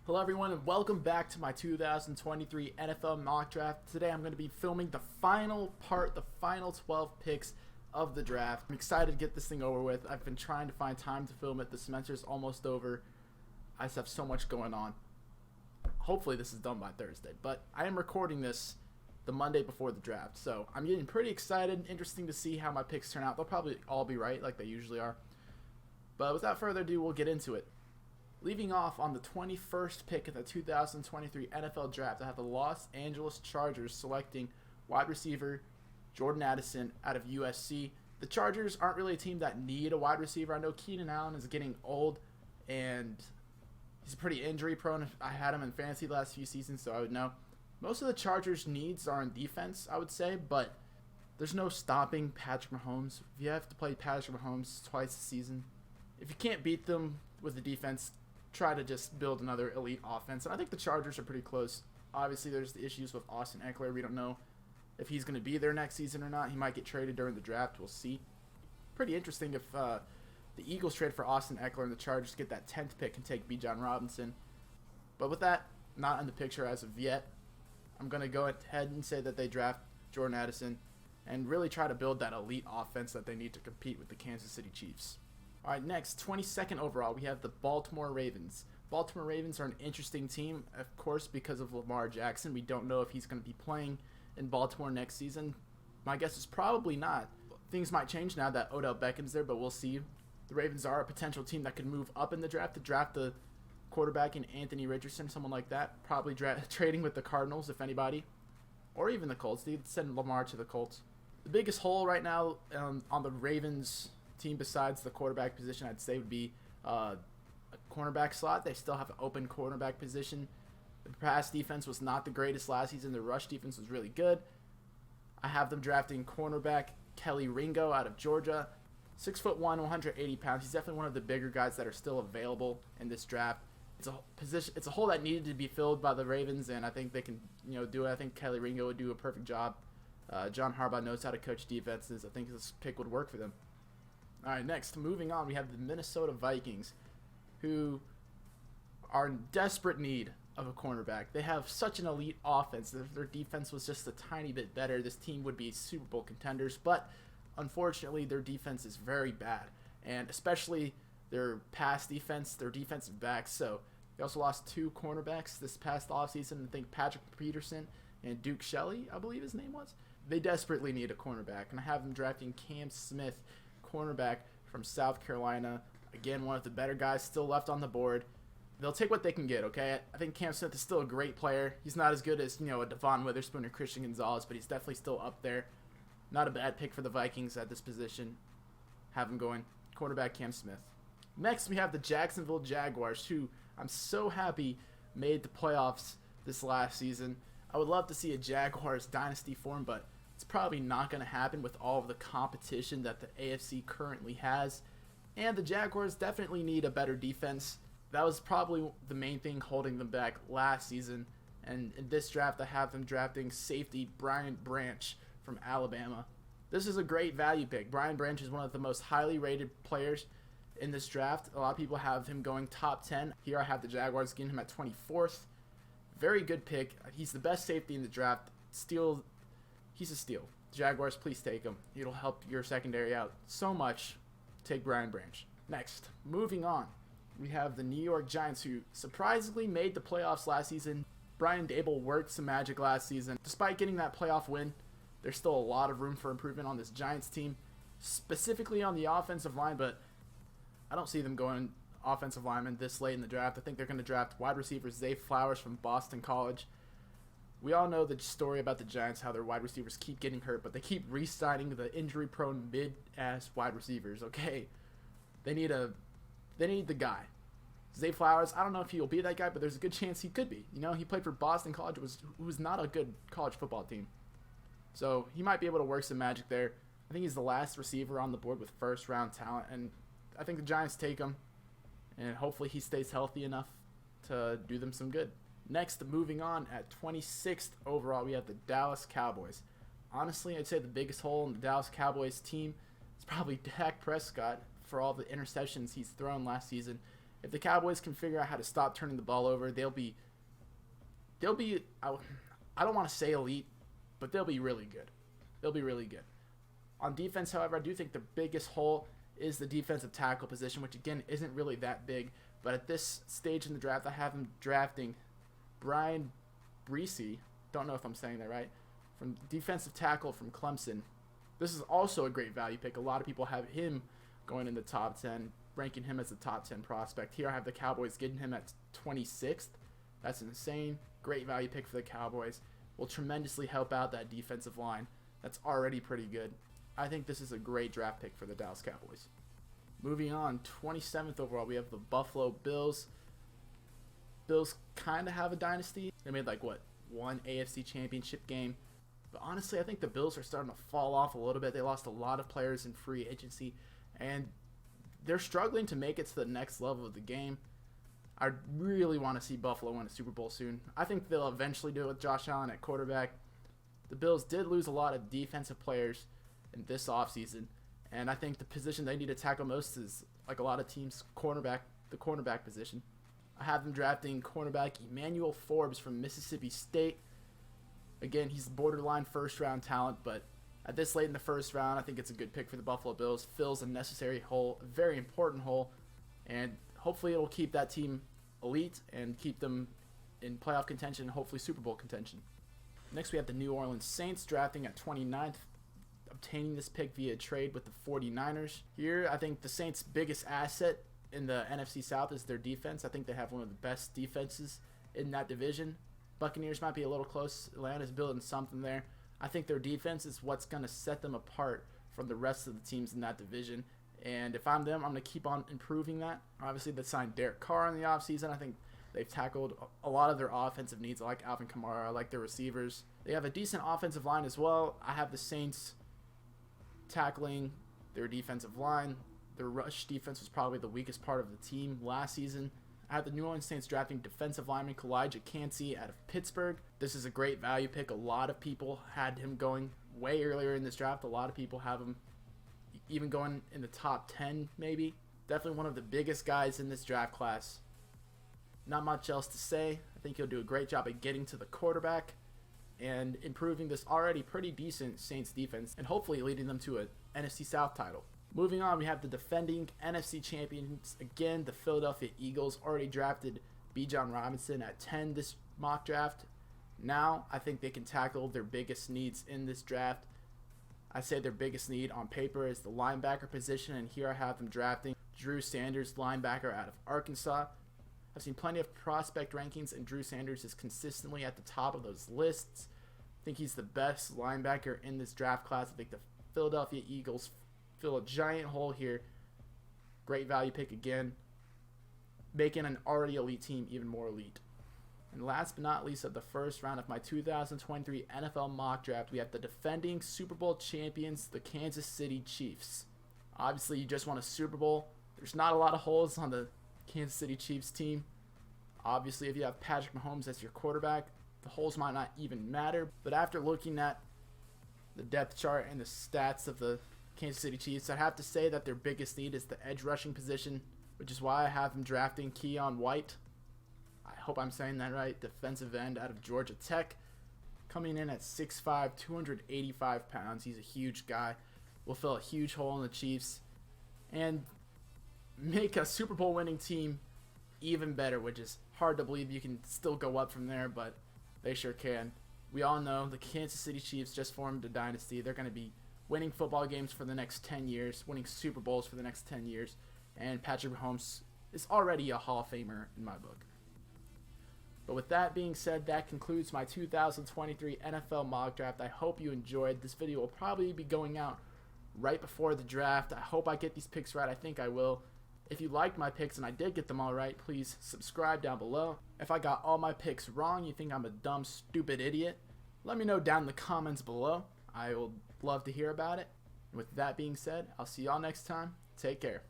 Hello everyone and welcome back to my 2023 NFL mock draft. Today I'm going to be filming the final part, the final 12 picks of the draft. I'm excited to get this thing over with. I've been trying to find time to film it. The semester's almost over. I just have so much going on. Hopefully this is done by Thursday, but I am recording this the Monday before the draft. So I'm getting pretty excited. Interesting to see how my picks turn out. They'll probably all be right like they usually are. But without further ado, we'll get into it. Leaving off on the 21st pick of the 2023 NFL Draft, I have the Los Angeles Chargers selecting wide receiver Jordan Addison out of USC. The Chargers aren't really a team that need a wide receiver. I know Keenan Allen is getting old, and he's pretty injury prone. I had him in fantasy the last few seasons, so I would know. Most of the Chargers' needs are in defense, I would say, but there's no stopping Patrick Mahomes. If you have to play Patrick Mahomes twice a season, if you can't beat them with the defense, try to just build another elite offense. And I think the Chargers are pretty close. Obviously, there's the issues with Austin Eckler. We don't know if he's going to be there next season or not. He might get traded during the draft. We'll see. Pretty interesting if the Eagles trade for Austin Eckler and the Chargers get that 10th pick and take Bijan Robinson. But with that not in the picture as of yet, I'm going to go ahead and say that they draft Jordan Addison and really try to build that elite offense that they need to compete with the Kansas City Chiefs. All right, next, 22nd overall, we have the Baltimore Ravens. Baltimore Ravens are an interesting team, of course, because of Lamar Jackson. We don't know if he's going to be playing in Baltimore next season. My guess is probably not. Things might change now that Odell Beckham's there, but we'll see. The Ravens are a potential team that could move up in the draft to draft the quarterback in Anthony Richardson, someone like that. Probably trading with the Cardinals, if anybody, or even the Colts. They'd send Lamar to the Colts. The biggest hole right now on the Ravens team besides the quarterback position, I'd say, would be a cornerback slot. They still have an open cornerback position. The pass defense was not the greatest last season. The rush defense was really good. I have them drafting cornerback Kelly Ringo out of Georgia. 6'1", 180 pounds. He's definitely one of the bigger guys that are still available in this draft. It's a position. It's a hole that needed to be filled by the Ravens, and I think they can, do it. I think Kelly Ringo would do a perfect job. John Harbaugh knows how to coach defenses. I think this pick would work for them. All right, next, moving on, we have the Minnesota Vikings, who are in desperate need of a cornerback. They have such an elite offense. If their defense was just a tiny bit better, this team would be Super Bowl contenders. But unfortunately, their defense is very bad, and especially their pass defense, their defensive backs. So they also lost two cornerbacks this past offseason. I think Patrick Peterson and Duke Shelley, I believe his name was. They desperately need a cornerback, and I have them drafting Cam Smith, cornerback from South Carolina. Again, one of the better guys still left on the board. They'll take what they can get, okay? I think Cam Smith is still a great player. He's not as good as, a Devon Witherspoon or Christian Gonzalez, but he's definitely still up there. Not a bad pick for the Vikings at this position. Have him going. Quarterback Cam Smith. Next, we have the Jacksonville Jaguars, who I'm so happy made the playoffs this last season. I would love to see a Jaguars dynasty form, but it's probably not going to happen with all of the competition that the AFC currently has. And the Jaguars definitely need a better defense. That was probably the main thing holding them back last season. And in this draft, I have them drafting safety Brian Branch from Alabama. This is a great value pick. Brian Branch is one of the most highly rated players in this draft. A lot of people have him going top 10. Here I have the Jaguars getting him at 24th. Very good pick. He's the best safety in the draft. He's a steal. Jaguars, please take him. It'll help your secondary out so much. Take Brian Branch. Next, moving on, we have the New York Giants, who surprisingly made the playoffs last season. Brian Dable worked some magic last season. Despite getting that playoff win, there's still a lot of room for improvement on this Giants team, specifically on the offensive line, but I don't see them going offensive lineman this late in the draft. I think they're going to draft wide receiver Zay Flowers from Boston College. We all know the story about the Giants, how their wide receivers keep getting hurt, but they keep re-signing the injury-prone mid-ass wide receivers, okay? They need the guy. Zay Flowers, I don't know if he'll be that guy, but there's a good chance he could be. He played for Boston College, who was not a good college football team. So he might be able to work some magic there. I think he's the last receiver on the board with first-round talent, and I think the Giants take him, and hopefully he stays healthy enough to do them some good. Next, moving on, at 26th overall, we have the Dallas Cowboys. Honestly, I'd say the biggest hole in the Dallas Cowboys team is probably Dak Prescott for all the interceptions he's thrown last season. If the Cowboys can figure out how to stop turning the ball over, they'll be I don't want to say elite, but they'll be really good. They'll be really good. On defense, however, I do think the biggest hole is the defensive tackle position, which again isn't really that big. But at this stage in the draft, I have him drafting Brian Breesy. Don't know if I'm saying that right. From defensive tackle from Clemson. This is also a great value pick. A lot of people have him going in the top 10, ranking him as a top 10 prospect. Here I have the Cowboys getting him at 26th. That's insane. Great value pick for the Cowboys. Will tremendously help out that defensive line. That's already pretty good. I think this is a great draft pick for the Dallas Cowboys. Moving on, 27th overall, we have the Buffalo Bills. Bills kind of have a dynasty. They made one AFC championship game. But honestly, I think the Bills are starting to fall off a little bit. They lost a lot of players in free agency, and they're struggling to make it to the next level of the game. I really want to see Buffalo win a Super Bowl soon. I think they'll eventually do it with Josh Allen at quarterback. The Bills did lose a lot of defensive players in this offseason, and I think the position they need to tackle most is, like a lot of teams, the cornerback position. I have them drafting cornerback Emmanuel Forbes from Mississippi State. Again, he's borderline first-round talent, but at this late in the first round, I think it's a good pick for the Buffalo Bills. Fills a necessary hole, a very important hole, and hopefully it'll keep that team elite and keep them in playoff contention and hopefully Super Bowl contention. Next, we have the New Orleans Saints drafting at 29th, obtaining this pick via trade with the 49ers. Here, I think the Saints' biggest asset in the NFC South is their defense. I think they have one of the best defenses in that division. Buccaneers might be a little close. Atlanta's building something there. I think their defense is what's going to set them apart from the rest of the teams in that division. And if I'm them, I'm going to keep on improving that. Obviously, they signed Derek Carr in the offseason. I think they've tackled a lot of their offensive needs. I like Alvin Kamara. I like their receivers. They have a decent offensive line as well. I have the Saints tackling their defensive line. Their rush defense was probably the weakest part of the team last season. I have the New Orleans Saints drafting defensive lineman Kalijah Cansey out of Pittsburgh. This is a great value pick. A lot of people had him going way earlier in this draft. A lot of people have him even going in the top 10 maybe. Definitely one of the biggest guys in this draft class. Not much else to say. I think he'll do a great job at getting to the quarterback and improving this already pretty decent Saints defense and hopefully leading them to an NFC South title. Moving on, we have the defending NFC champions, again, the Philadelphia Eagles, already drafted Bijan Robinson at 10 this mock draft. Now, I think they can tackle their biggest needs in this draft. I say their biggest need on paper is the linebacker position, and here I have them drafting Drew Sanders, linebacker out of Arkansas. I've seen plenty of prospect rankings, and Drew Sanders is consistently at the top of those lists. I think he's the best linebacker in this draft class. I think the Philadelphia Eagles fill a giant hole here. Great value pick again, making an already elite team even more elite. And last but not least, of the first round of my 2023 NFL mock draft, we have the defending Super Bowl champions, the Kansas City Chiefs. Obviously, you just won a Super Bowl. There's not a lot of holes on the Kansas City Chiefs team. Obviously, if you have Patrick Mahomes as your quarterback, the holes might not even matter. But after looking at the depth chart and the stats of the Kansas City Chiefs, I have to say that their biggest need is the edge rushing position, which is why I have them drafting Keon White. I hope I'm saying that right. Defensive end out of Georgia Tech, coming in at 6'5", 285 pounds. He's a huge guy. Will fill a huge hole in the Chiefs and make a Super Bowl winning team even better, which is hard to believe. You can still go up from there, but they sure can. We all know the Kansas City Chiefs just formed a dynasty. They're going to be winning football games for the next 10 years, winning Super Bowls for the next 10 years, and Patrick Mahomes is already a Hall of Famer in my book. But with that being said, that concludes my 2023 NFL mock draft. I hope you enjoyed. This video will probably be going out right before the draft. I hope I get these picks right. I think I will. If you liked my picks and I did get them all right, please subscribe down below. If I got all my picks wrong, you think I'm a dumb, stupid idiot, let me know down in the comments below. I will love to hear about it. And with that being said, I'll see y'all next time. Take care.